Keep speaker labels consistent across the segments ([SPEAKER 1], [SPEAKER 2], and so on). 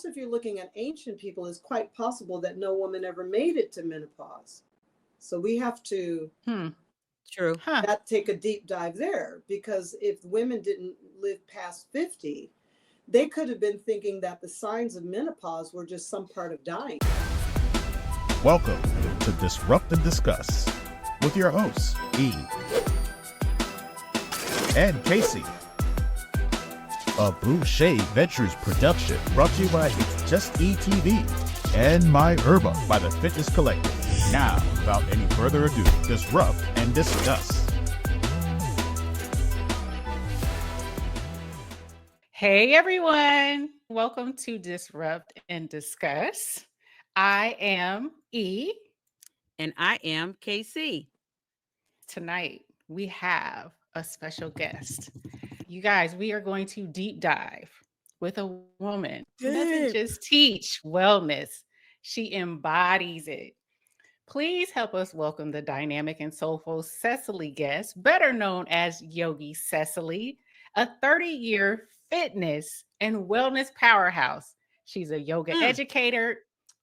[SPEAKER 1] if you're looking at ancient people, it's quite possible that no woman ever made it to menopause. So we have to
[SPEAKER 2] True.
[SPEAKER 1] take a deep dive there, because if women didn't live past 50, they could have been thinking that the signs of menopause were just some part of dying.
[SPEAKER 3] Welcome to Disrupt and Discuss with your hosts, E and Casey. A Blue Shade Ventures production brought to you by It's Just ETV and My Herba by the Fitness Collective. Now, without any further ado, disrupt and discuss.
[SPEAKER 4] Hey everyone, welcome to Disrupt and Discuss. I am E.
[SPEAKER 2] And I am KC.
[SPEAKER 4] Tonight we have a special guest. You guys, we are going to deep dive with a woman who doesn't just teach wellness, she embodies it. Please help us welcome the dynamic and soulful Cecily guest, better known as Yogi Cecily, a 30-year fitness and wellness powerhouse. She's a yoga educator,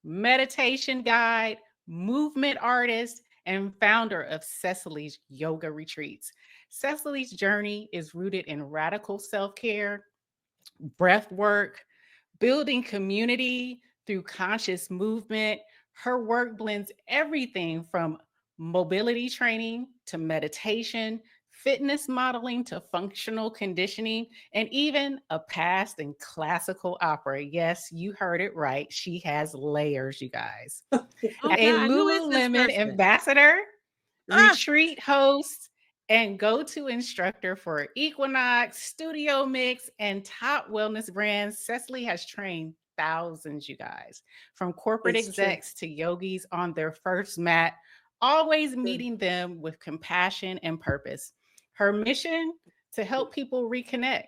[SPEAKER 4] meditation guide, movement artist, and founder of Cecily's Yoga Retreats. Cecily's journey is rooted in radical self-care, breath work, building community through conscious movement. Her work blends everything from mobility training to meditation, fitness modeling to functional conditioning, and even a past in classical opera. Yes, you heard it right. She has layers, you guys.
[SPEAKER 2] Oh,
[SPEAKER 4] A
[SPEAKER 2] God, who is this
[SPEAKER 4] Lululemon
[SPEAKER 2] person?
[SPEAKER 4] ambassador, retreat host, and go-to instructor for Equinox, Studio Mix, and top wellness brands. Cecily has trained thousands, you guys, from corporate execs to yogis on their first mat, always meeting them with compassion and purpose. Her mission: to help people reconnect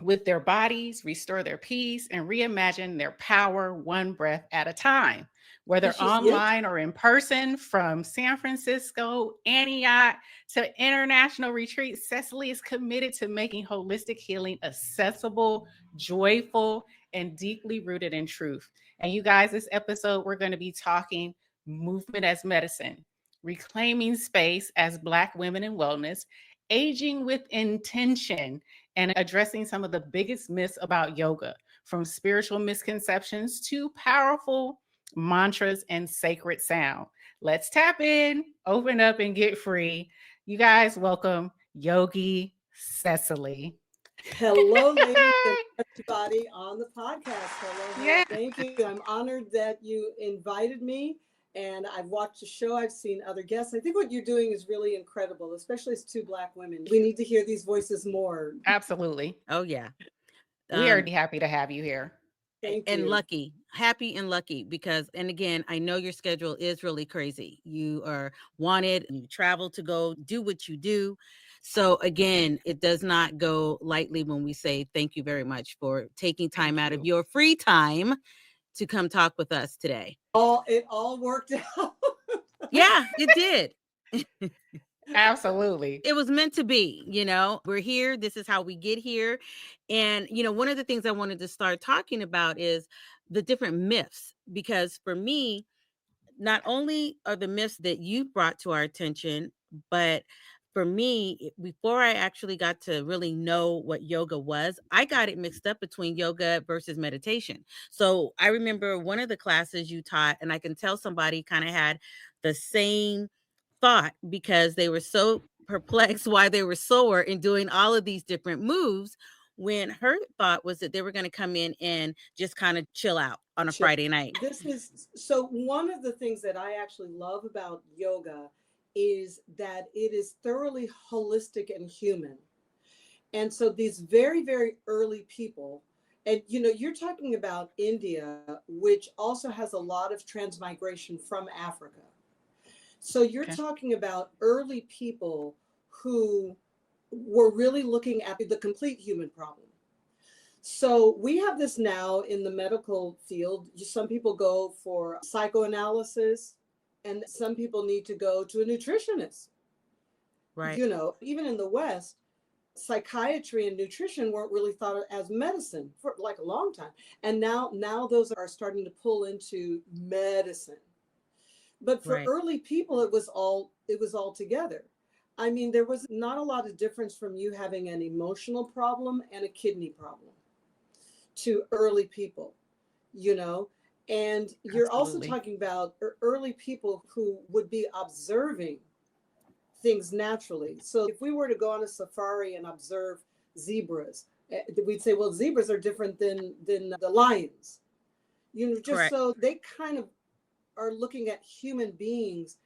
[SPEAKER 4] with their bodies, restore their peace, and reimagine their power one breath at a time. Whether online or in person, from San Francisco, Antioch to international retreats, Cecily is committed to making holistic healing accessible, joyful, and deeply rooted in truth. And you guys, this episode, we're going to be talking movement as medicine, reclaiming space as Black women in wellness, aging with intention, and addressing some of the biggest myths about yoga, from spiritual misconceptions to powerful mantras and sacred sound. Let's tap in, open up, and get free. You guys, welcome Yogi Cecily.
[SPEAKER 1] Hello, ladies and everybody on the podcast. Hello. Thank you. I'm honored that you invited me, and I've watched the show. I've seen other guests. I think what you're doing is really incredible, especially as two Black women. We need to hear these voices more.
[SPEAKER 4] Absolutely.
[SPEAKER 2] Oh, yeah.
[SPEAKER 4] We are happy to have you here.
[SPEAKER 1] Thank
[SPEAKER 2] and
[SPEAKER 1] you.
[SPEAKER 2] lucky, happy and lucky, because, and again, I know your schedule is really crazy. You are wanted and you travel to go do what you do. So again, it does not go lightly when we say thank you very much for taking time out of your free time to come talk with us today.
[SPEAKER 1] It all worked out.
[SPEAKER 2] Yeah, it did.
[SPEAKER 4] Absolutely.
[SPEAKER 2] It was meant to be, we're here. This is how we get here. And, one of the things I wanted to start talking about is the different myths, because for me, not only are the myths that you brought to our attention, but for me, before I actually got to really know what yoga was, I got it mixed up between yoga versus meditation. So I remember one of the classes you taught, and I can tell somebody kind of had the same thought, because they were so perplexed why they were sore in doing all of these different moves, when her thought was that they were going to come in and just kind of chill out on a Friday night.
[SPEAKER 1] So one of the things that I actually love about yoga is that it is thoroughly holistic and human. And so these very, very early people, and you're talking about India, which also has a lot of transmigration from Africa. So you're talking about early people who were really looking at the complete human problem. So we have this now in the medical field. Some people go for psychoanalysis, and some people need to go to a nutritionist.
[SPEAKER 2] Right.
[SPEAKER 1] Even in the West, psychiatry and nutrition weren't really thought of as medicine for like a long time. And now those are starting to pull into medicine. But for
[SPEAKER 2] Right.
[SPEAKER 1] early people, it was all together. I mean, there was not a lot of difference from you having an emotional problem and a kidney problem to early people, you know. And you're also
[SPEAKER 4] Absolutely.
[SPEAKER 1] talking about early people who would be observing things naturally. So if we were to go on a safari and observe zebras, we'd say, well, zebras are different than the lions, you know, just
[SPEAKER 2] Correct.
[SPEAKER 1] so they kind of are looking at human beings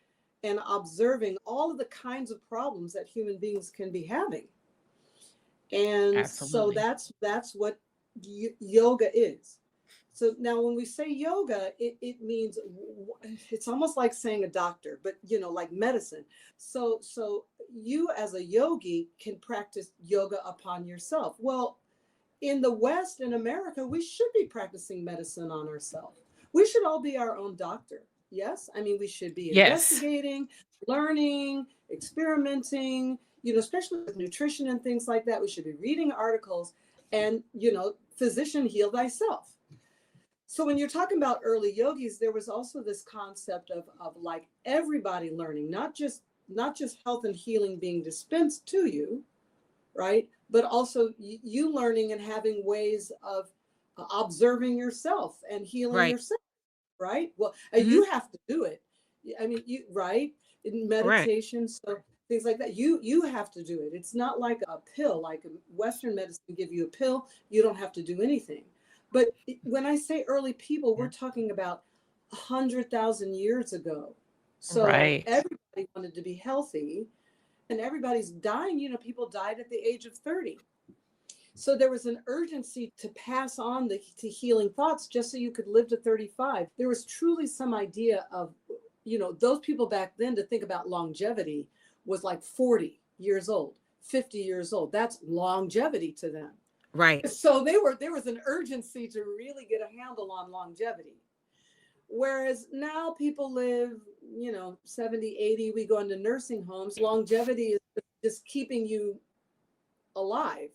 [SPEAKER 1] and observing all of the kinds of problems that human beings can be having. And so
[SPEAKER 4] Absolutely.
[SPEAKER 1] that's what yoga is. So now when we say yoga, it means, it's almost like saying a doctor, but you know, like medicine. So you as a yogi can practice yoga upon yourself. Well, in the West, in America, we should be practicing medicine on ourselves. We should all be our own doctor. Yes. I mean, we should be
[SPEAKER 4] Yes.
[SPEAKER 1] investigating, learning, experimenting, you know, especially with nutrition and things like that. We should be reading articles and, you know, physician, heal thyself. So when you're talking about early yogis, there was also this concept of like everybody learning, not just health and healing being dispensed to you, right? But also you learning and having ways of observing yourself and healing
[SPEAKER 2] Right.
[SPEAKER 1] yourself, right? Well,
[SPEAKER 2] Mhm.
[SPEAKER 1] you have to do it. I mean, you, right? In
[SPEAKER 2] Correct.
[SPEAKER 1] meditation, so things like that, you have to do it. It's not like a pill, like Western medicine give you a pill, you don't have to do anything. But when I say early people, we're talking about 100,000 years ago. So
[SPEAKER 4] Right.
[SPEAKER 1] everybody wanted to be healthy, and everybody's dying. You know, people died at the age of 30. So there was an urgency to pass on to healing thoughts just so you could live to 35. There was truly some idea of, you know, those people back then to think about longevity was like 40 years old, 50 years old. That's longevity to them.
[SPEAKER 2] Right.
[SPEAKER 1] So there was an urgency to really get a handle on longevity. Whereas now people live, you know, 70, 80, we go into nursing homes. Longevity is just keeping you alive,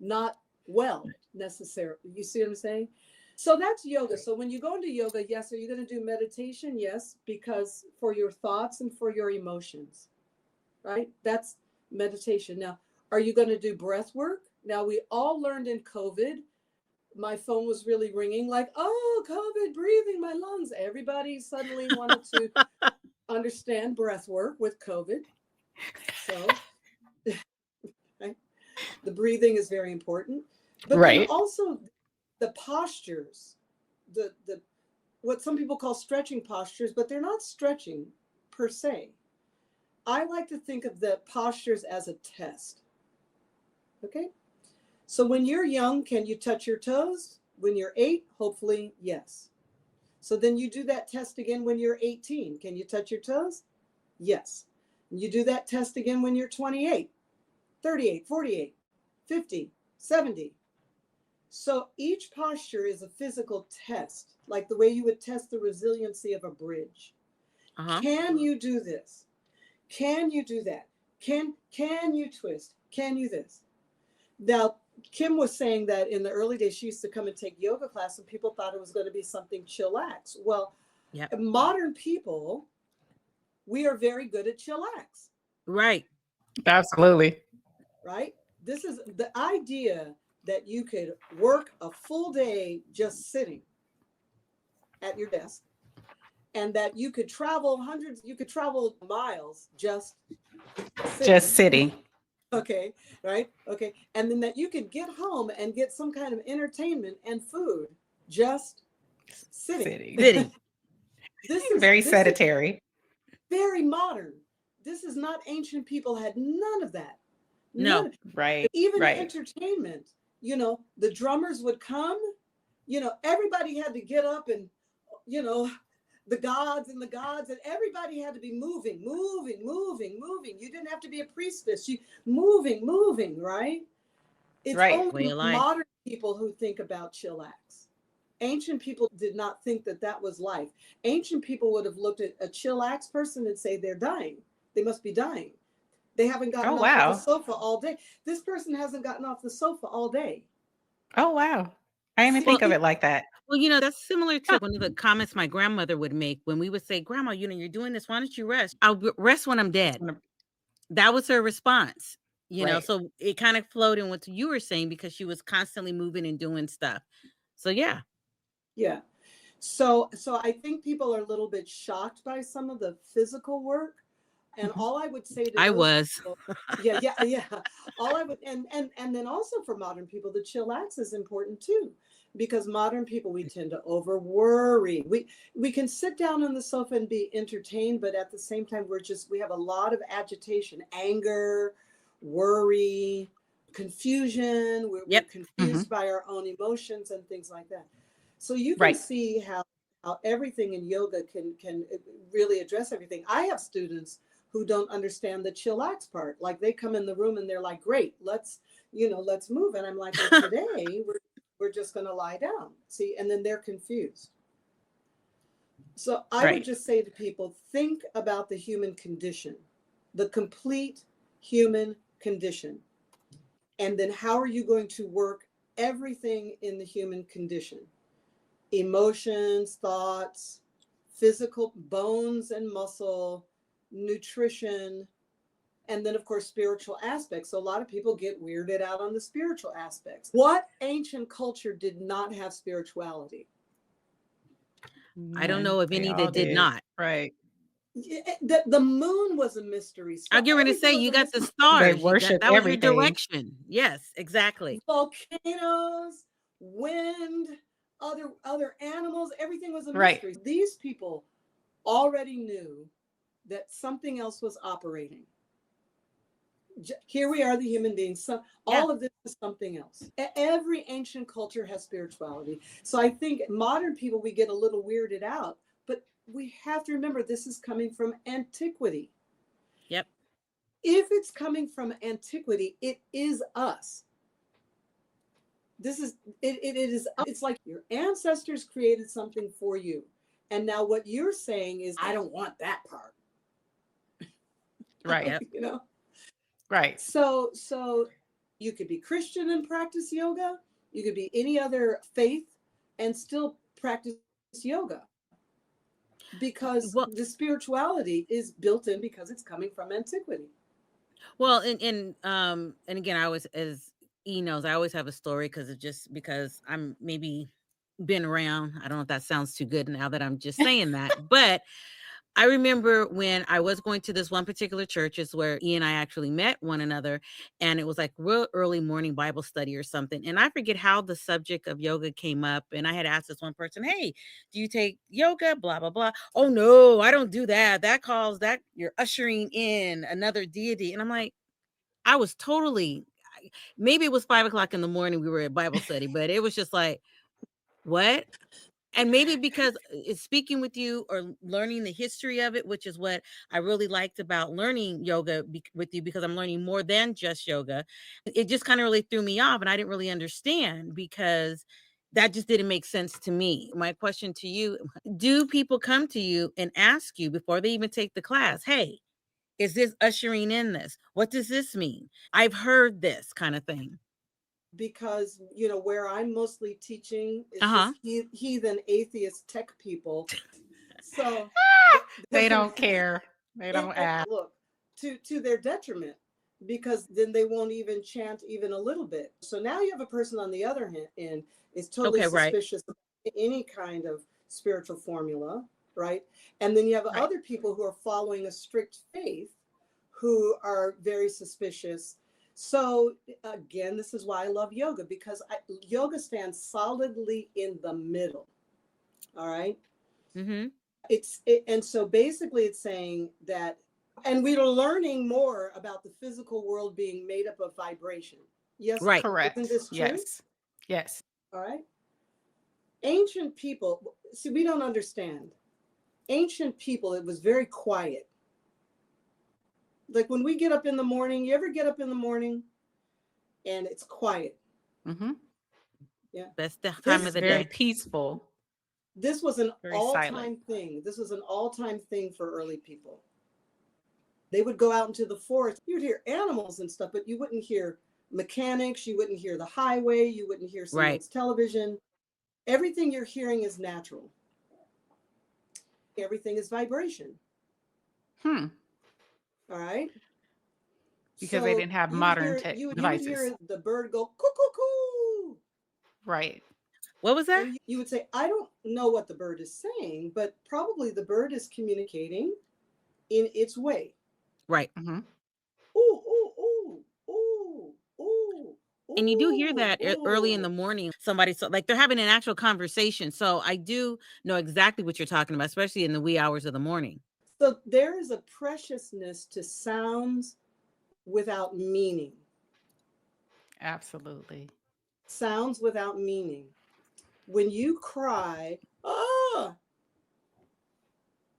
[SPEAKER 1] not well necessarily. You see what I'm saying? So that's yoga. So when you go into yoga, yes, are you going to do meditation? Yes, because for your thoughts and for your emotions, right? That's meditation. Now, are you going to do breath work? Now, we all learned in COVID, my phone was really ringing like, oh, COVID, breathing my lungs. Everybody suddenly wanted to understand breath work with COVID. So right? The breathing is very important. But then
[SPEAKER 4] Right.
[SPEAKER 1] also the postures, the what some people call stretching postures, but they're not stretching per se. I like to think of the postures as a test. Okay? So when you're young, can you touch your toes? When you're 8, hopefully, yes. So then you do that test again when you're 18. Can you touch your toes? Yes. You do that test again when you're 28, 38, 48, 50, 70. So each posture is a physical test, like the way you would test the resiliency of a bridge.
[SPEAKER 2] Uh-huh.
[SPEAKER 1] Can you do this? Can you do that? Can you twist? Can you this? Now, Kim was saying that in the early days, she used to come and take yoga class and people thought it was going to be something chillax. Well,
[SPEAKER 2] Yep.
[SPEAKER 1] modern people, we are very good at chillax,
[SPEAKER 2] Right.
[SPEAKER 4] Absolutely.
[SPEAKER 1] right? This is the idea that you could work a full day just sitting at your desk and that you could travel miles just sitting.
[SPEAKER 4] Just sitting.
[SPEAKER 1] Okay, right? Okay. And then that you could get home and get some kind of entertainment and food just sitting.
[SPEAKER 2] Sitting.
[SPEAKER 1] This is
[SPEAKER 4] Very
[SPEAKER 1] this is
[SPEAKER 4] sedentary.
[SPEAKER 1] very modern. This is not ancient people had none of that.
[SPEAKER 2] No.
[SPEAKER 1] None.
[SPEAKER 4] Right.
[SPEAKER 1] Even
[SPEAKER 4] Right.
[SPEAKER 1] entertainment, you know, the drummers would come, you know, everybody had to get up and, you know, the gods and everybody had to be moving. You didn't have to be a priestess. You moving, right? It's
[SPEAKER 4] Right.
[SPEAKER 2] Way
[SPEAKER 1] only
[SPEAKER 2] of life.
[SPEAKER 1] modern people who think about chillax. Ancient people did not think that was life. Ancient people would have looked at a chillax person and say they're dying. They must be dying. They haven't
[SPEAKER 4] Oh,
[SPEAKER 1] gotten off of the
[SPEAKER 4] wow.
[SPEAKER 1] sofa all day. This person hasn't gotten off the sofa all day.
[SPEAKER 4] Oh, wow. I didn't even
[SPEAKER 1] See,
[SPEAKER 4] think of it like that.
[SPEAKER 2] Well, that's similar to
[SPEAKER 4] Huh.
[SPEAKER 2] one of the comments my grandmother would make when we would say, Grandma, you're doing this. Why don't you rest? I'll rest when I'm dead. That was her response,
[SPEAKER 4] Right.
[SPEAKER 2] so it kind of flowed in what you were saying because she was constantly moving and doing stuff. So, yeah.
[SPEAKER 1] Yeah. So I think people are a little bit shocked by some of the physical work. And
[SPEAKER 4] Mhm.
[SPEAKER 1] all I would say to
[SPEAKER 2] I
[SPEAKER 1] those
[SPEAKER 2] was.
[SPEAKER 1] people, yeah. All I would, and then also for modern people, the chillax is important too, because modern people, we tend to over worry. We can sit down on the sofa and be entertained, but at the same time, we have a lot of agitation, anger, worry, confusion. We're
[SPEAKER 2] Yep.
[SPEAKER 1] confused by our own emotions and things like that. So you can
[SPEAKER 4] Right.
[SPEAKER 1] see how everything in yoga can really address everything. I have students who don't understand the chillax part. Like they come in the room and they're like, great, let's move. And I'm like, well, today we're just going to lie down. See, and then they're confused. So I would
[SPEAKER 4] Right.
[SPEAKER 1] just say to people, think about the human condition, the complete human condition. And then how are you going to work everything in the human condition? Emotions, thoughts, physical, bones and muscle, nutrition, and then of course spiritual aspects. So a lot of people get weirded out on the spiritual aspects. What ancient culture did not have spirituality?
[SPEAKER 2] I don't
[SPEAKER 4] None.
[SPEAKER 2] know of
[SPEAKER 4] They
[SPEAKER 2] any
[SPEAKER 4] all
[SPEAKER 2] that did
[SPEAKER 4] did.
[SPEAKER 2] not.
[SPEAKER 4] Right.
[SPEAKER 1] The moon was a mystery.
[SPEAKER 2] I'll get ready to say
[SPEAKER 1] Everything was
[SPEAKER 2] you
[SPEAKER 1] a
[SPEAKER 2] got the
[SPEAKER 1] mystery.
[SPEAKER 4] They
[SPEAKER 2] stars.
[SPEAKER 4] worship
[SPEAKER 2] That was your
[SPEAKER 4] everything.
[SPEAKER 2] direction. Yes, exactly.
[SPEAKER 1] Volcanoes, wind, other animals, everything was a
[SPEAKER 4] Right.
[SPEAKER 1] mystery. These people already knew that something else was operating. Here we are, the human beings. So all of this is something else. Every ancient culture has spirituality. So I think modern people, we get a little weirded out, but we have to remember this is coming from antiquity.
[SPEAKER 2] Yep.
[SPEAKER 1] If it's coming from antiquity, it is us. This is it is. It's like your ancestors created something for you, and now what you're saying is, I don't want that part.
[SPEAKER 4] Right.
[SPEAKER 2] Yep.
[SPEAKER 4] Right.
[SPEAKER 1] So you could be Christian and practice yoga. You could be any other faith and still practice yoga, because
[SPEAKER 2] Well,
[SPEAKER 1] the spirituality is built in because it's coming from antiquity.
[SPEAKER 2] well, and again, I always, as E knows, I always have a story because I'm maybe been around. I don't know if that sounds too good now that I'm just saying that, but I remember when I was going to this one particular church is where E and I actually met one another, and it was like real early morning Bible study or something. And I forget how the subject of yoga came up. And I had asked this one person, hey, do you take yoga? Blah, blah, blah. Oh, no, I don't do that. That calls that you're ushering in another deity. And I'm like, I was totally, maybe it was 5 o'clock in the morning. We were at Bible study, but it was just like, what? And maybe because it's speaking with you or learning the history of it, which is what I really liked about learning yoga with you, because I'm learning more than just yoga. It just kind of really threw me off, and I didn't really understand because that just didn't make sense to me. My question to you, do people come to you and ask you before they even take the class, hey, is this ushering in this? What does this mean? I've heard this kind of thing.
[SPEAKER 1] Because where I'm mostly teaching is
[SPEAKER 2] Uh-huh.
[SPEAKER 1] just heathen atheist tech people. So
[SPEAKER 4] They don't care. They don't ask.
[SPEAKER 1] look, to their detriment, because then they won't even chant even a little bit. So now you have a person on the other end is totally
[SPEAKER 2] Okay, right.
[SPEAKER 1] suspicious of any kind of spiritual formula, right? And then you have
[SPEAKER 4] Right.
[SPEAKER 1] other people who are following a strict faith who are very suspicious. So again, this is why I love yoga, because yoga stands solidly in the middle. All right.
[SPEAKER 2] Mm-hmm.
[SPEAKER 1] And so basically it's saying that, and we are learning more about the physical world being made up of vibration. Yes.
[SPEAKER 2] Right.
[SPEAKER 4] Correct.
[SPEAKER 1] Isn't this true?
[SPEAKER 4] Yes. Yes.
[SPEAKER 1] All right. Ancient people, see, we don't understand. Ancient people, it was very quiet. Like when we get up in the morning, you ever get up in the morning and it's quiet?
[SPEAKER 4] Mm-hmm.
[SPEAKER 1] Yeah.
[SPEAKER 2] Best time
[SPEAKER 1] This
[SPEAKER 2] of
[SPEAKER 4] It's
[SPEAKER 2] the
[SPEAKER 4] very
[SPEAKER 2] day.
[SPEAKER 4] peaceful.
[SPEAKER 1] This was an
[SPEAKER 4] Very
[SPEAKER 1] all-time
[SPEAKER 4] silent.
[SPEAKER 1] thing. This was an all-time thing for early people. They would go out into the forest. You'd hear animals and stuff, but you wouldn't hear mechanics. You wouldn't hear the highway. You wouldn't hear someone's television. Everything you're hearing is natural. Everything is vibration. All right.
[SPEAKER 4] Because they didn't have modern tech
[SPEAKER 1] you would
[SPEAKER 4] devices.
[SPEAKER 1] hear the bird go coo.
[SPEAKER 4] Right.
[SPEAKER 2] What was that?
[SPEAKER 1] And you would say, I don't know what the bird is saying, but probably the bird is communicating in its way.
[SPEAKER 2] Right.
[SPEAKER 1] Ooh, ooh, ooh, ooh, ooh.
[SPEAKER 2] And you do hear that early in the morning. Somebody, so like they're having an actual conversation. So I do know exactly what you're talking about, especially in the wee hours of the morning.
[SPEAKER 1] So there is a preciousness to sounds without meaning.
[SPEAKER 4] Absolutely.
[SPEAKER 1] Sounds without meaning. When you cry,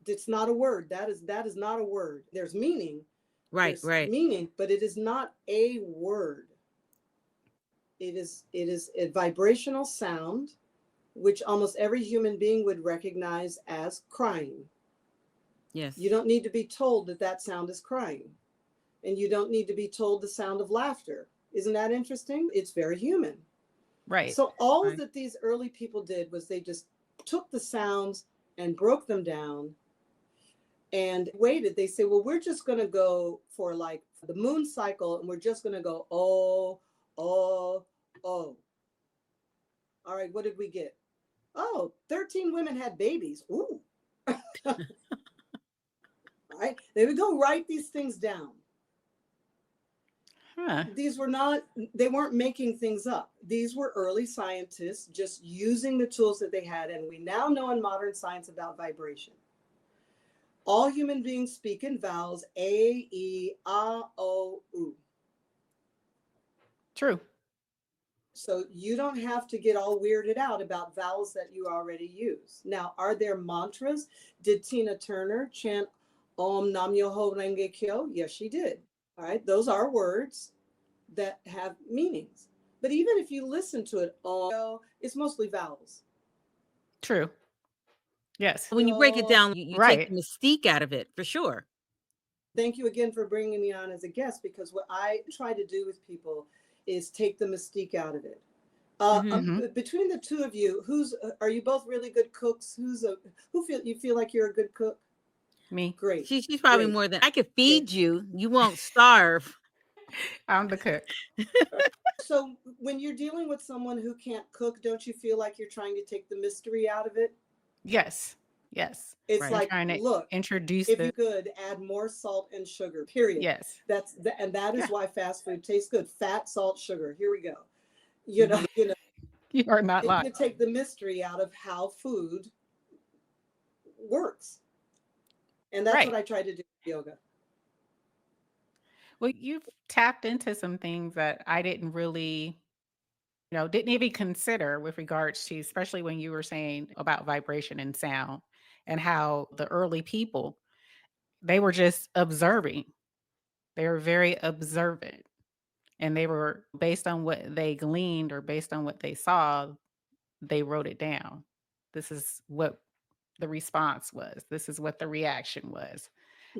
[SPEAKER 1] it's not a word. That is not a word. There's meaning.
[SPEAKER 2] Right.
[SPEAKER 1] Meaning, but it is not a word. It is a vibrational sound, which almost every human being would recognize as crying.
[SPEAKER 2] Yes.
[SPEAKER 1] You don't need to be told that sound is crying. And you don't need to be told the sound of laughter. Isn't that interesting? It's very human.
[SPEAKER 4] Right.
[SPEAKER 1] So all that these early people did was they just took the sounds and broke them down and waited. They say, well, we're just going to go for like the moon cycle, and we're just going to go, oh, oh, oh. All right, what did we get? Oh, 13 women had babies. Ooh. All right, they would go write these things down. They weren't making things up. These were early scientists just using the tools that they had. And we now know in modern science about vibration. All human beings speak in vowels, A, E, A, O, U.
[SPEAKER 4] True.
[SPEAKER 1] So you don't have to get all weirded out about vowels that you already use. Now, are there mantras? Did Tina Turner chant Om Nam Myoho Renge Kyo? Yes, she did. All right, those are words that have meanings. But even if you listen to it, it's mostly vowels.
[SPEAKER 4] True. Yes.
[SPEAKER 2] When you break it down, you take the mystique out of it, for sure.
[SPEAKER 1] Thank you again for bringing me on as a guest, because what I try to do with people is take the mystique out of it. Between the two of you, are you both really good cooks? You feel like you're a good cook?
[SPEAKER 4] Me.
[SPEAKER 1] Great.
[SPEAKER 2] She's probably more than I could feed you. You won't starve.
[SPEAKER 4] I'm the cook.
[SPEAKER 1] So when you're dealing with someone who can't cook, don't you feel like you're trying to take the mystery out of it?
[SPEAKER 4] Yes.
[SPEAKER 1] It's like, look,
[SPEAKER 4] introduce
[SPEAKER 1] if you could add more salt and sugar, period.
[SPEAKER 4] Yes.
[SPEAKER 1] That is why fast food tastes good. Fat, salt, sugar. Here we go. You know,
[SPEAKER 4] you are not lying.
[SPEAKER 1] You take the mystery out of how food works. And that's what I try to do with yoga.
[SPEAKER 4] Well, you've tapped into some things that I didn't really, didn't even consider with regards to, especially when you were saying about vibration and sound and how the early people, they were just observing. They were very observant, and they were based on what they gleaned or based on what they saw, they wrote it down. This is what the response was. This is what the reaction was.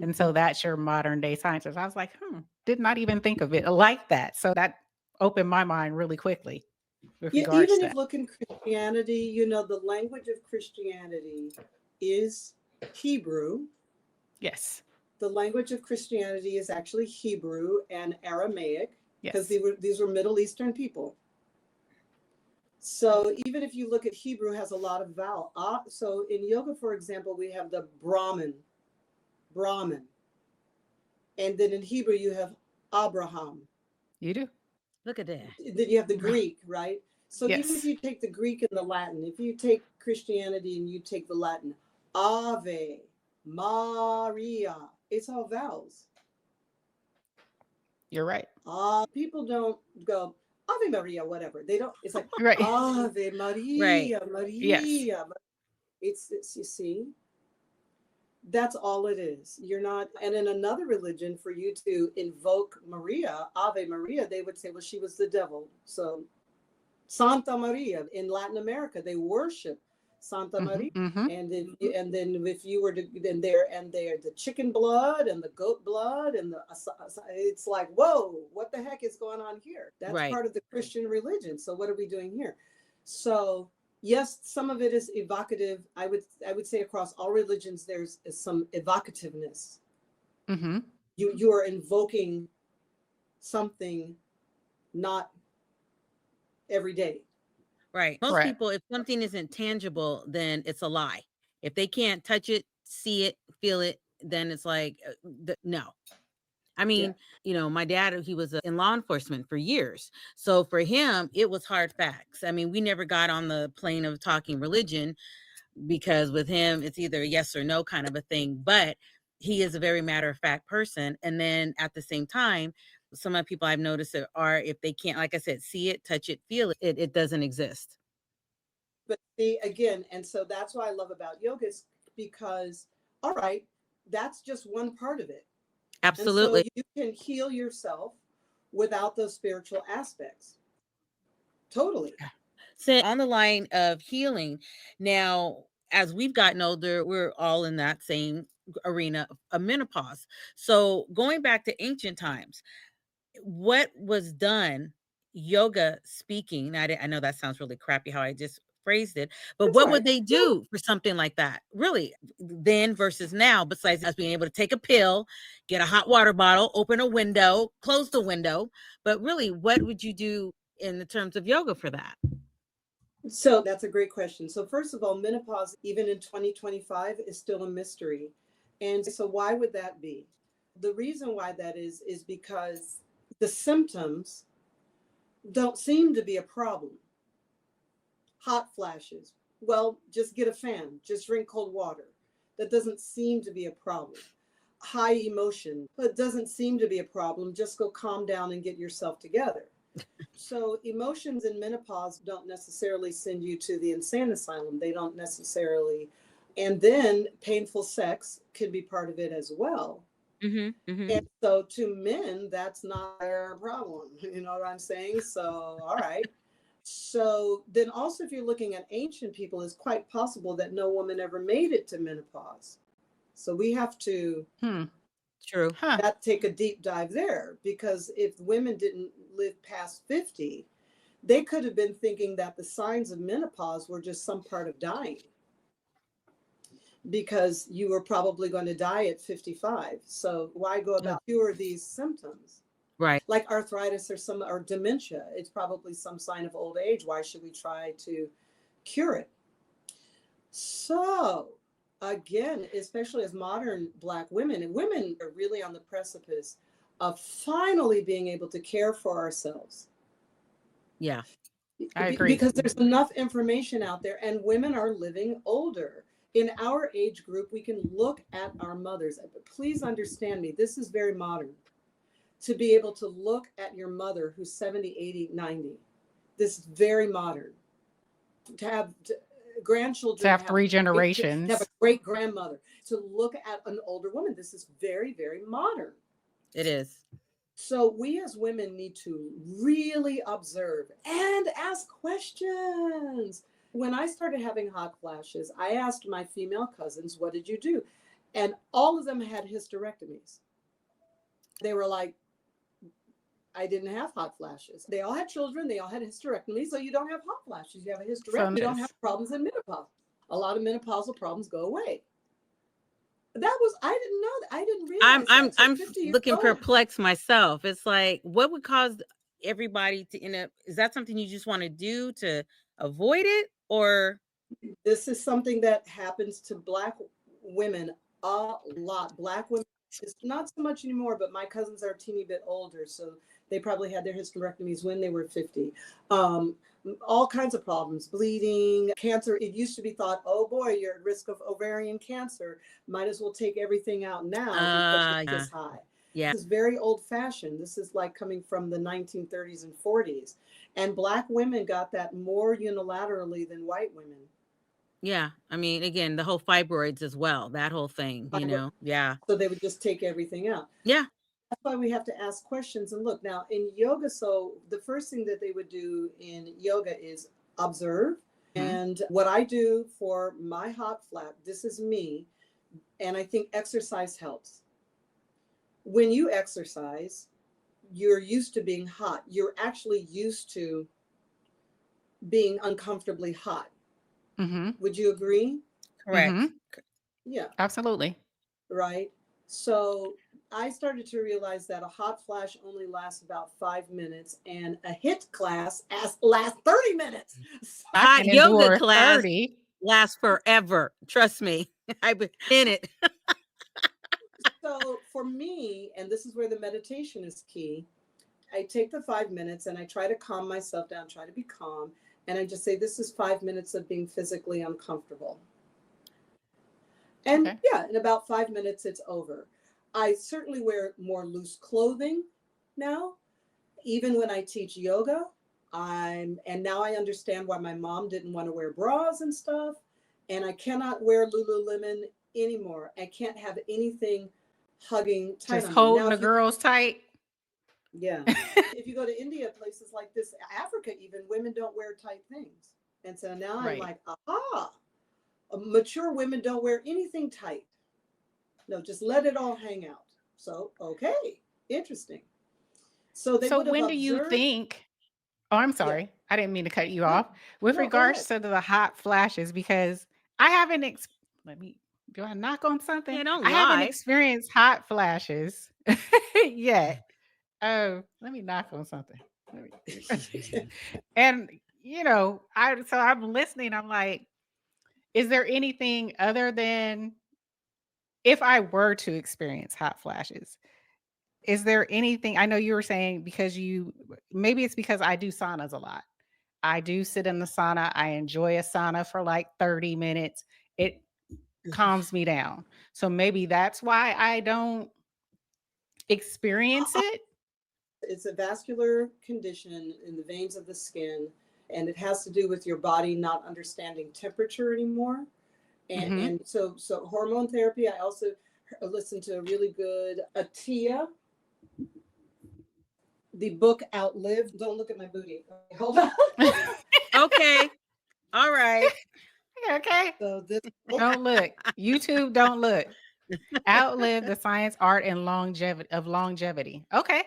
[SPEAKER 4] And so that's your modern day scientist. I was like, did not even think of it like that. So that opened my mind really quickly.
[SPEAKER 1] Even if you look in Christianity, the language of Christianity is Hebrew.
[SPEAKER 4] Yes.
[SPEAKER 1] The language of Christianity is actually Hebrew and Aramaic, because these were Middle Eastern people. So even if you look at Hebrew, has a lot of vowel. So in yoga, for example, we have the Brahman. And then in Hebrew, you have Abraham.
[SPEAKER 4] You do?
[SPEAKER 2] Look at that.
[SPEAKER 1] Then you have the Greek, right? So
[SPEAKER 4] Yes.
[SPEAKER 1] even if you take the Greek and the Latin, if you take Christianity and you take the Latin, Ave, Maria, it's all vowels.
[SPEAKER 4] You're right.
[SPEAKER 1] People don't go, Ave Maria, whatever. They don't, it's like,
[SPEAKER 4] Right.
[SPEAKER 1] Ave Maria,
[SPEAKER 2] Right.
[SPEAKER 1] Maria.
[SPEAKER 4] Yes.
[SPEAKER 1] It's, you see, that's all it is. You're not, and in another religion, for you to invoke Maria, Ave Maria, they would say, well, she was the devil. So Santa Maria in Latin America, they worship Santa Maria.
[SPEAKER 4] Mm-hmm.
[SPEAKER 1] And then if you were to, then there the chicken blood and the goat blood and it's like, whoa, what the heck is going on here? That's
[SPEAKER 2] Right.
[SPEAKER 1] part of the Christian religion. So what are we doing here? So yes, some of it is evocative. I would say across all religions there's some evocativeness.
[SPEAKER 4] Mm-hmm.
[SPEAKER 1] You are invoking something not every day.
[SPEAKER 2] Right. Most
[SPEAKER 4] Correct.
[SPEAKER 2] people, if something isn't tangible, then it's a lie. If they can't touch it, see it, feel it, then it's like, no. I mean, my dad, he was in law enforcement for years. So for him, it was hard facts. I mean, we never got on the plane of talking religion because with him, it's either yes or no kind of a thing. But he is a very matter of fact person. And then at the same time, some of the people I've noticed are, if they can't, like I said, see it, touch it, feel it, it doesn't exist.
[SPEAKER 1] But see, again, and so that's what I love about yoga is because, all right, that's just one part of it.
[SPEAKER 2] Absolutely.
[SPEAKER 1] And so you can heal yourself without those spiritual aspects. Totally.
[SPEAKER 2] So on the line of healing, now, as we've gotten older, we're all in that same arena of menopause. So going back to ancient times, what was done, yoga speaking, I know that sounds really crappy how I just phrased it, but
[SPEAKER 1] That's
[SPEAKER 2] what
[SPEAKER 1] right.
[SPEAKER 2] would they do for something like that, really, then versus now, besides us being able to take a pill, get a hot water bottle, open a window, close the window? But really, what would you do in the terms of yoga for that?
[SPEAKER 1] So that's a great question. So first of all, menopause, even in 2025, is still a mystery. And so why would that be? The reason why that is because the symptoms don't seem to be a problem. Hot flashes, well, just get a fan, just drink cold water. That doesn't seem to be a problem. High emotion, it doesn't seem to be a problem. Just go calm down and get yourself together. So emotions in menopause don't necessarily send you to the insane asylum. They don't necessarily. And then painful sex could be part of it as well. And so to men, that's not their problem. You know what I'm saying? So, all right. So then also, if you're looking at ancient people, it's quite possible that no woman ever made it to menopause. So we have to
[SPEAKER 2] True.
[SPEAKER 1] take a deep dive there, because if women didn't live past 50, they could have been thinking that the signs of menopause were just some part of dying, because you were probably going to die at 55. So why go about cure these symptoms?
[SPEAKER 2] Right.
[SPEAKER 1] Like arthritis or dementia, it's probably some sign of old age. Why should we try to cure it? So again, especially as modern Black women, and women are really on the precipice of finally being able to care for ourselves.
[SPEAKER 2] Yeah,
[SPEAKER 4] I agree.
[SPEAKER 1] Because there's enough information out there, and women are living older. In our age group, we can look at our mothers. Please understand me, this is very modern. To be able to look at your mother who's 70, 80, 90. This is very modern. To have grandchildren.
[SPEAKER 4] To have 3 generations.
[SPEAKER 1] To have a great grandmother. To look at an older woman. This is very, very modern.
[SPEAKER 2] it is.
[SPEAKER 1] So we as women need to really observe and ask questions. When I started having hot flashes, I asked my female cousins, what did you do? And all of them had hysterectomies. They were like, I didn't have hot flashes. They all had children. They all had hysterectomies. So you don't have hot flashes. You have a hysterectomy. You don't have problems in menopause. A lot of menopausal problems go away. That was, I didn't know that. I didn't realize
[SPEAKER 2] I'm looking perplexed myself. It's like, what would cause everybody to end up, is that something you just want to do to avoid it? Or
[SPEAKER 1] this is something that happens to Black women a lot. Black women, it's not so much anymore, but my cousins are a teeny bit older, so they probably had their hysterectomies when they were 50. All kinds of problems, bleeding, cancer. It used to be thought, oh boy, you're at risk of ovarian cancer. Might as well take everything out now because it's high.
[SPEAKER 2] Yeah.
[SPEAKER 1] This is very old fashioned. This is like coming from the 1930s and 40s. And Black women got that more unilaterally than white women.
[SPEAKER 2] Yeah. I mean, again, the whole fibroids as well, that whole thing, you know? Yeah.
[SPEAKER 1] So they would just take everything out.
[SPEAKER 2] Yeah.
[SPEAKER 1] That's why we have to ask questions and look. Now in yoga, so the first thing that they would do in yoga is observe. And what I do for my hot flash, this is me, and I think exercise helps. When you exercise, you're used to being hot. You're actually used to being uncomfortably hot. Would you agree?
[SPEAKER 2] Correct.
[SPEAKER 1] Yeah,
[SPEAKER 4] Absolutely.
[SPEAKER 1] right. So I started to realize that a hot flash only lasts about 5 minutes and a HIIT class lasts 30 minutes.
[SPEAKER 4] I
[SPEAKER 2] Hot
[SPEAKER 4] can
[SPEAKER 2] yoga
[SPEAKER 4] endure
[SPEAKER 2] class
[SPEAKER 4] 30.
[SPEAKER 2] lasts forever. Trust me. I've been in it.
[SPEAKER 1] So for me, and this is where the meditation is key, I take the 5 minutes and I try to calm myself down, try to be calm. And I just say, this is 5 minutes of being physically uncomfortable. And yeah, in about 5 minutes, it's over. I certainly wear more loose clothing now, even when I teach yoga. And now I understand why my mom didn't want to wear bras and stuff. And I cannot wear Lululemon anymore. I can't have anything hugging tight
[SPEAKER 4] Just
[SPEAKER 1] on me.
[SPEAKER 4] holding
[SPEAKER 1] Now,
[SPEAKER 4] the girls tight.
[SPEAKER 1] yeah. If you go to India, places like this, Africa even, women don't wear tight things. And so now I'm like, aha, mature women don't wear anything tight. No, just let it all hang out. So, okay, interesting. So they would have
[SPEAKER 4] when do you
[SPEAKER 1] observed.
[SPEAKER 4] think, oh, I'm
[SPEAKER 1] Yeah.
[SPEAKER 4] sorry. I didn't mean to cut you
[SPEAKER 1] No,
[SPEAKER 4] off. With
[SPEAKER 1] no, go
[SPEAKER 4] regards
[SPEAKER 1] ahead.
[SPEAKER 4] to the hot flashes, because I haven't, do I knock on something?
[SPEAKER 2] Yeah, don't
[SPEAKER 4] I haven't
[SPEAKER 2] lie.
[SPEAKER 4] experienced hot flashes yet. Oh, let me knock on something. And, so I'm listening. I'm like, is there anything other than if I were to experience hot flashes? Is there anything? I know you were saying maybe it's because I do saunas a lot. I do sit in the sauna. I enjoy a sauna for like 30 minutes. It calms me down. So maybe that's why I don't experience it.
[SPEAKER 1] It's a vascular condition in the veins of the skin, and it has to do with your body not understanding temperature anymore. And so hormone therapy, I also listened to a really good Atia, the book Outlive. Don't look at my booty. Okay, hold on.
[SPEAKER 2] Okay. All right.
[SPEAKER 4] Okay.
[SPEAKER 1] So this
[SPEAKER 4] Don't look. YouTube, don't look. Outlive the science, art, and longevity. Okay.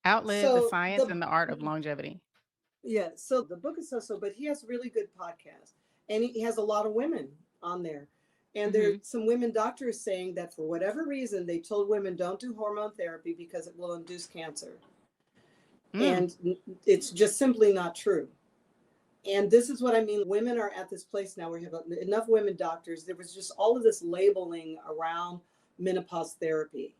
[SPEAKER 4] Outlive the science and the art of longevity.
[SPEAKER 1] Yeah, so the book is so, but he has really good podcasts, and he has a lot of women on there. And there's some women doctors saying that for whatever reason, they told women don't do hormone therapy because it will induce cancer. And it's just simply not true. And this is what I mean. Women are at this place now where we have enough women doctors. There was just all of this labeling around menopause therapy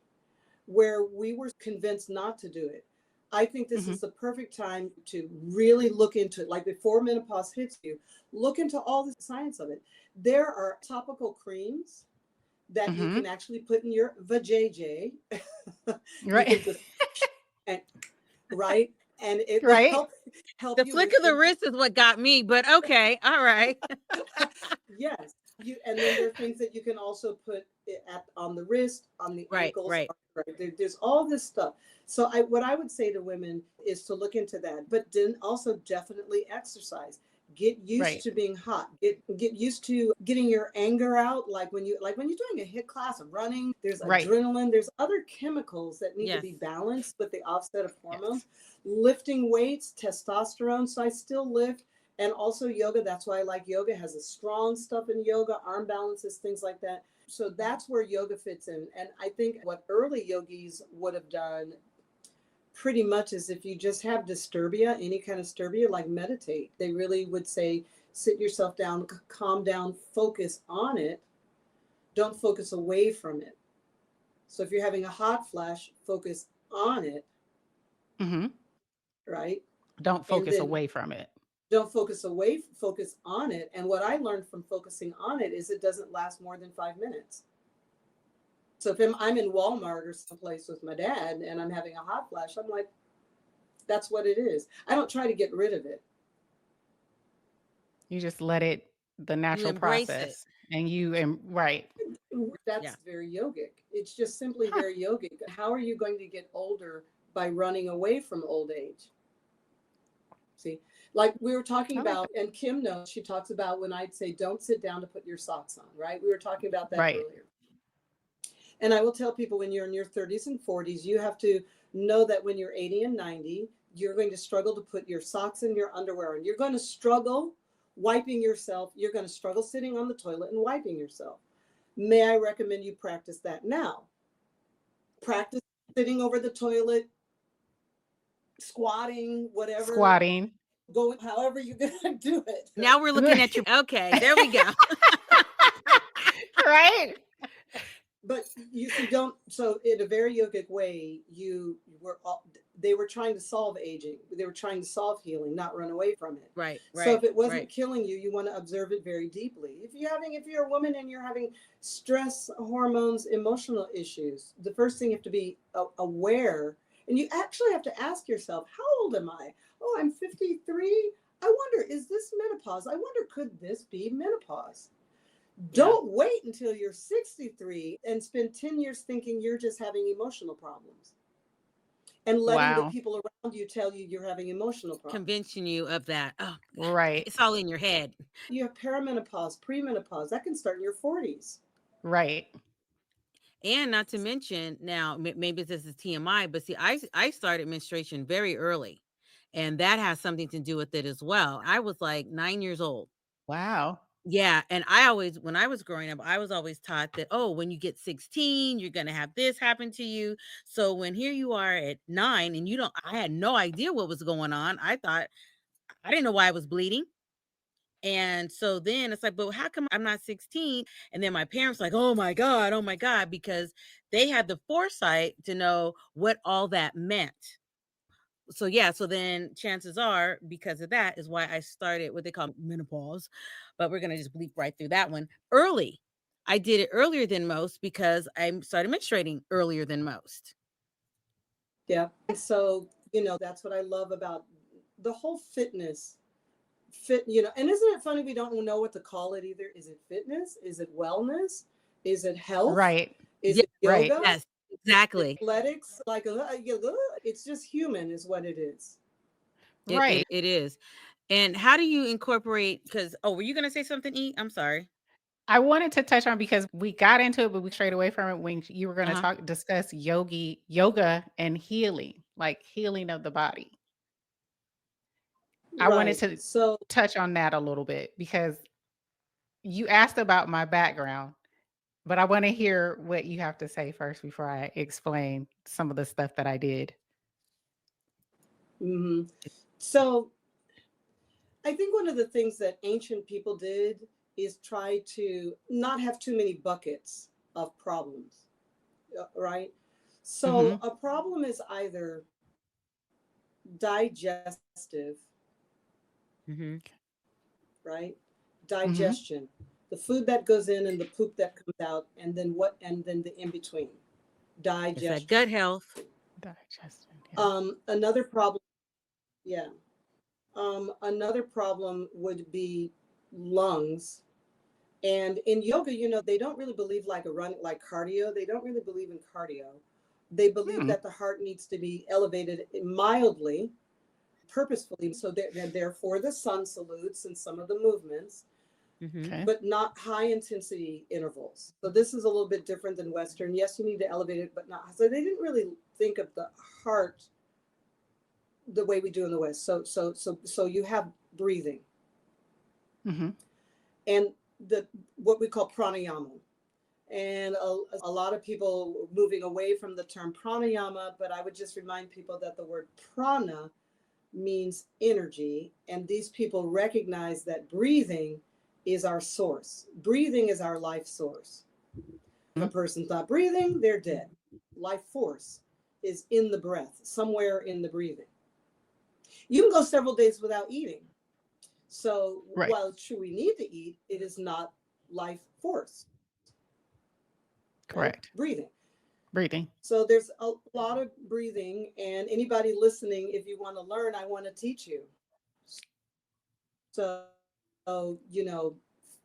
[SPEAKER 1] where we were convinced not to do it. I think this is the perfect time to really look into it. Like before menopause hits you, look into all the science of it. There are topical creams that you can actually put in your vajayjay.
[SPEAKER 4] Right.
[SPEAKER 1] Right. And it will help
[SPEAKER 2] the
[SPEAKER 1] you.
[SPEAKER 2] flick of the wrist is what got me, but okay. All right.
[SPEAKER 1] Yes. And then there are things that you can also put on the wrist, on the ankles.
[SPEAKER 2] Right.
[SPEAKER 1] There's all this stuff. So what I would say to women is to look into that, but then also definitely exercise. Get used to being hot. Get used to getting your anger out. Like when you're doing a HIIT class of running, there's adrenaline, there's other chemicals that need to be balanced with the offset of hormones. Lifting weights, testosterone. So I still lift. And also yoga. That's why I like yoga. It has a strong stuff in yoga, arm balances, things like that. So that's where yoga fits in. And I think what early yogis would have done pretty much is if you just have disturbia, any kind of disturbia, like meditate. They really would say, sit yourself down, calm down, focus on it. Don't focus away from it. So if you're having a hot flash, focus on it. Right?
[SPEAKER 4] Don't focus away from it.
[SPEAKER 1] Don't focus away, focus on it. And what I learned from focusing on it is it doesn't last more than 5 minutes. So if I'm in Walmart or someplace with my dad and I'm having a hot flash, I'm like, that's what it is. I don't try to get rid of it.
[SPEAKER 4] You just let it, the natural process.
[SPEAKER 1] That's very yogic. It's just simply very yogic. How are you going to get older by running away from old age? See, Like we were talking
[SPEAKER 4] I like
[SPEAKER 1] about, and Kim knows, she talks about when I'd say, don't sit down to put your socks on, right? We were talking about
[SPEAKER 4] that.
[SPEAKER 1] that
[SPEAKER 4] Right.
[SPEAKER 1] earlier. And I will tell people when you're in your 30s and 40s, you have to know that when you're 80 and 90, you're going to struggle to put your socks and your underwear on. You're going to struggle wiping yourself. You're going to struggle sitting on the toilet and wiping yourself. May I recommend you practice that now? Practice sitting over the toilet, squatting, whatever.
[SPEAKER 4] Squatting.
[SPEAKER 1] Go however you're going to do it.
[SPEAKER 2] Now we're looking at you. Okay, there we go.
[SPEAKER 4] Right.
[SPEAKER 1] But you see, don't, so in a very yogic way, they were trying to solve aging. They were trying to solve healing, not run away from it.
[SPEAKER 2] Right.
[SPEAKER 1] So if it wasn't killing you, you want to observe it very deeply. If you're a woman and you're having stress, hormones, emotional issues, the first thing you have to be aware, and you actually have to ask yourself, how old am I? Oh, I'm 53. I wonder, is this menopause? I wonder, could this be menopause? Don't wait until you're 63 and spend 10 years thinking you're just having emotional problems and letting the people around you tell you you're having emotional problems.
[SPEAKER 2] Convincing you of that. Oh,
[SPEAKER 4] right.
[SPEAKER 2] It's all in your head.
[SPEAKER 1] You have perimenopause, premenopause. That can start in your 40s.
[SPEAKER 4] Right.
[SPEAKER 2] And not to mention, now, maybe this is TMI, but see, I started menstruation very early. And that has something to do with it as well. I was like 9 years old.
[SPEAKER 4] Wow.
[SPEAKER 2] Yeah. And when I was growing up, I was always taught that, oh, when you get 16, you're going to have this happen to you. So when here you are at 9 and I had no idea what was going on. I didn't know why I was bleeding. And so then it's like, but how come I'm not 16? And then my parents like, oh my God, because they had the foresight to know what all that meant. So yeah, so then chances are, because of that, is why I started what they call menopause. But we're going to just bleep right through that one. Early. I did it earlier than most because I started menstruating earlier than most.
[SPEAKER 1] Yeah. And so, that's what I love about the whole fitness. And isn't it funny we don't know what to call it either? Is it fitness? Is it wellness? Is it health?
[SPEAKER 4] Right.
[SPEAKER 1] Is it yoga?
[SPEAKER 4] Right.
[SPEAKER 2] Yes, exactly.
[SPEAKER 1] Athletics? Like, it's just human is what it is.
[SPEAKER 4] Right.
[SPEAKER 2] It is. And how do you incorporate, were you going to say something, E? I'm sorry.
[SPEAKER 4] I wanted to touch on, because we got into it, but we strayed away from it when you were going to discuss yoga and healing, like healing of the body. I wanted to touch on that a little bit, because you asked about my background, but I want to hear what you have to say first before I explain some of the stuff that I did.
[SPEAKER 1] Mm-hmm. So I think one of the things that ancient people did is try to not have too many buckets of problems, right? So a problem is either digestive, right? Digestion, the food that goes in and the poop that comes out, and then the in between, digestion.
[SPEAKER 2] It's like gut health.
[SPEAKER 4] Digestion. Yeah.
[SPEAKER 1] Another problem, another problem would be lungs. And in yoga, they don't really believe like cardio. They don't really believe in cardio. They believe that the heart needs to be elevated mildly, purposefully. So therefore the sun salutes and some of the movements, but not high intensity intervals. So this is a little bit different than Western. Yes, you need to elevate it, but not. So they didn't really think of the heart the way we do in the West. So you have breathing, and what we call pranayama. And a lot of people moving away from the term pranayama, but I would just remind people that the word prana means energy, and these people recognize that breathing is our source. Breathing is our life source. If a person's not breathing, they're dead. Life force is in the breath, somewhere in the breathing. You can go several days without eating. So while it's true we need to eat, it is not life force.
[SPEAKER 4] Correct.
[SPEAKER 1] Right? Breathing. So there's a lot of breathing, and anybody listening, if you want to learn, I want to teach you. So,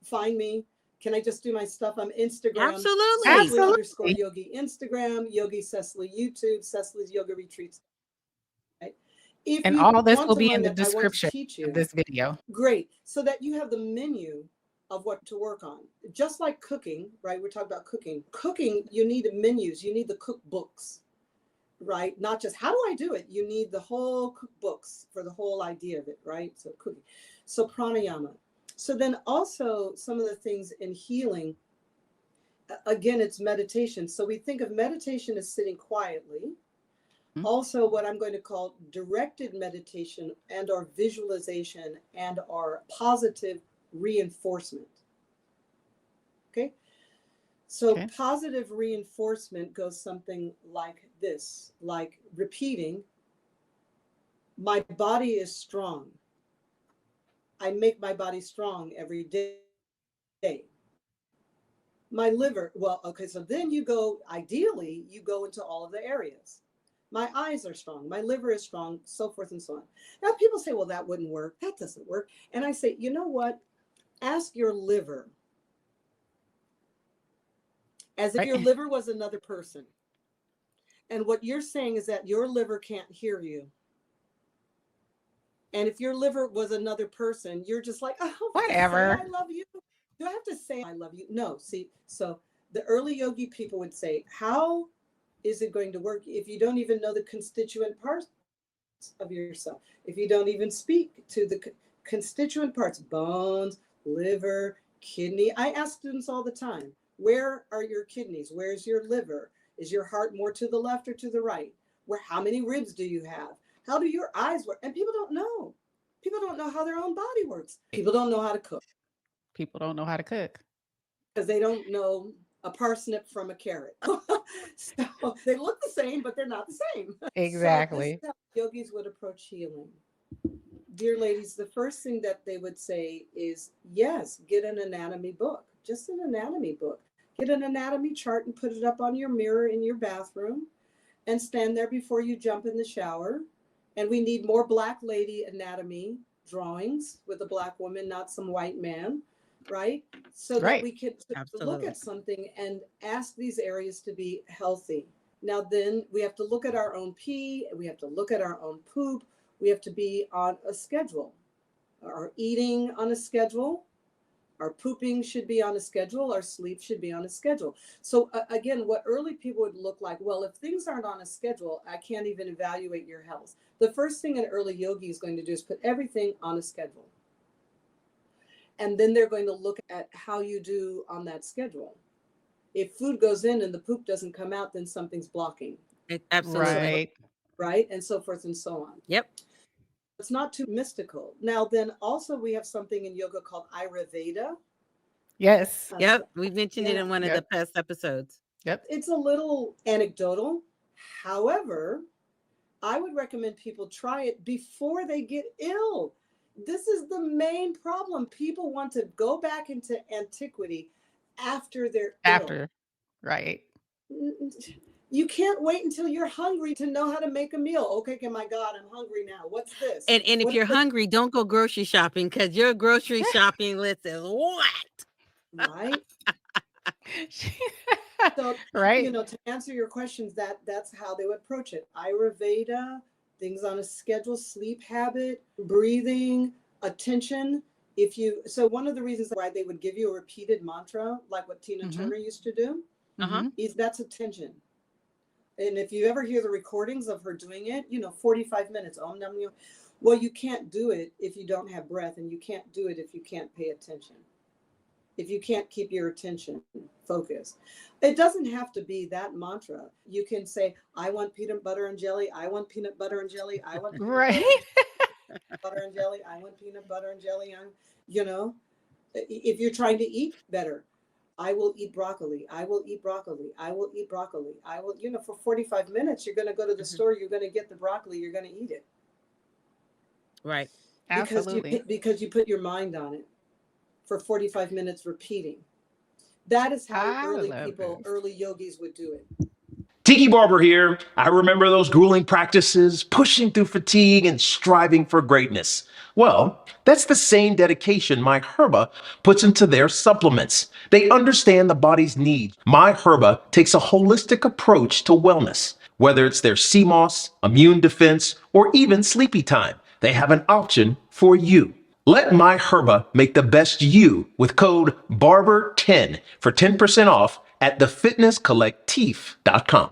[SPEAKER 1] find me. Can I just do my stuff? I'm Instagram.
[SPEAKER 2] Absolutely.
[SPEAKER 1] _Yogi Instagram, Yogi Cecily YouTube, Cecily's Yoga Retreats. Right? If
[SPEAKER 4] And
[SPEAKER 1] you
[SPEAKER 4] all this
[SPEAKER 1] want
[SPEAKER 4] will
[SPEAKER 1] to
[SPEAKER 4] be
[SPEAKER 1] learn
[SPEAKER 4] in the
[SPEAKER 1] that, I want to
[SPEAKER 4] description
[SPEAKER 1] teach
[SPEAKER 4] of
[SPEAKER 1] you.
[SPEAKER 4] this video.
[SPEAKER 1] Great. So that you have the menu of what to work on. Just like cooking, right? We're talking about cooking. Cooking, you need menus, you need the cookbooks, right? Not just how do I do it? You need the whole cookbooks for the whole idea of it, right? So cooking. So pranayama. So then also some of the things in healing, again, it's meditation. So we think of meditation as sitting quietly. Also, what I'm going to call directed meditation and or visualization and or positive reinforcement. Okay. So
[SPEAKER 4] Okay.
[SPEAKER 1] positive reinforcement goes something like this, like repeating, my body is strong. I make my body strong every day. My liver, well, okay, so then you go, ideally, you go into all of the areas. My eyes are strong, my liver is strong, so forth and so on. Now, people say, well, that wouldn't work. That doesn't work. And I say, you know what? Ask your liver as if your liver was another person. And what you're saying is that your liver can't hear you. And if your liver was another person, you're just like, oh,
[SPEAKER 4] whatever.
[SPEAKER 1] say I love you. Do I have to say I love you? No. See, so the early yogi people would say, how is it going to work if you don't even know the constituent parts of yourself? If you don't even speak to the constituent parts, bones, liver, kidney. I ask students all the time, where are your kidneys? Where's your liver? Is your heart more to the left or to the right? How many ribs do you have? How do your eyes work? And people don't know. People don't know how their own body works. People don't know how to cook.
[SPEAKER 4] People don't know how to cook.
[SPEAKER 1] Because they don't know a parsnip from a carrot. So they look the same, but they're not the same.
[SPEAKER 4] Exactly.
[SPEAKER 1] So this is how yogis would approach healing. Dear ladies, the first thing that they would say is, yes, get an anatomy book, just an anatomy book. Get an anatomy chart and put it up on your mirror in your bathroom and stand there before you jump in the shower. And we need more Black lady anatomy drawings with a Black woman, not some white man, right? So that we can look at something and ask these areas to be healthy. Now, then we have to look at our own pee, we have to look at our own poop, we have to be on a schedule. Our eating on a schedule, our pooping should be on a schedule, our sleep should be on a schedule. So again, what early people would look like, well, if things aren't on a schedule, I can't even evaluate your health. The first thing an early yogi is going to do is put everything on a schedule. And then they're going to look at how you do on that schedule. If food goes in and the poop doesn't come out, then something's blocking.
[SPEAKER 2] Absolutely.
[SPEAKER 1] Right. And so forth and so on.
[SPEAKER 2] Yep.
[SPEAKER 1] It's not too mystical. Now, then also we have something in yoga called Ayurveda.
[SPEAKER 4] Yes.
[SPEAKER 2] Yep. We mentioned it in one of the past episodes.
[SPEAKER 4] Yep.
[SPEAKER 1] It's a little anecdotal. However, I would recommend people try it before they get ill. This is the main problem. People want to go back into antiquity after they're ill.
[SPEAKER 4] Right.
[SPEAKER 1] You can't wait until you're hungry to know how to make a meal. Okay, my God, I'm hungry now. What's this?
[SPEAKER 2] And if you're hungry, don't go grocery shopping because your grocery shopping list is what?
[SPEAKER 1] Right. So,
[SPEAKER 4] right.
[SPEAKER 1] To answer your questions, that's how they would approach it. Ayurveda, things on a schedule, sleep habit, breathing, attention. So one of the reasons why they would give you a repeated mantra, like what Tina Turner used to do, is that's attention. And if you ever hear the recordings of her doing it, 45 minutes, Om Nam Myoho. Well, you can't do it if you don't have breath, and you can't do it if you can't pay attention. If you can't keep your attention focused. It doesn't have to be that mantra. You can say, I want peanut butter and jelly. I want peanut butter and jelly. I want peanut butter and jelly. I want peanut butter and jelly. If you're trying to eat better, I will eat broccoli. I will eat broccoli. I will eat broccoli. I will, for 45 minutes, you're going to go to the store. You're going to get the broccoli. You're going to eat it.
[SPEAKER 2] Right.
[SPEAKER 4] Absolutely.
[SPEAKER 1] Because you put your mind on it for 45 minutes repeating. That is how early yogis would do it.
[SPEAKER 5] Tiki Barber here. I remember those grueling practices, pushing through fatigue and striving for greatness. Well, that's the same dedication My Herba puts into their supplements. They understand the body's needs. My Herba takes a holistic approach to wellness. Whether it's their CMOS, immune defense, or even sleepy time, they have an option for you. Let My Herba make the best you with code BARBER10 for 10% off at thefitnesscollectif.com.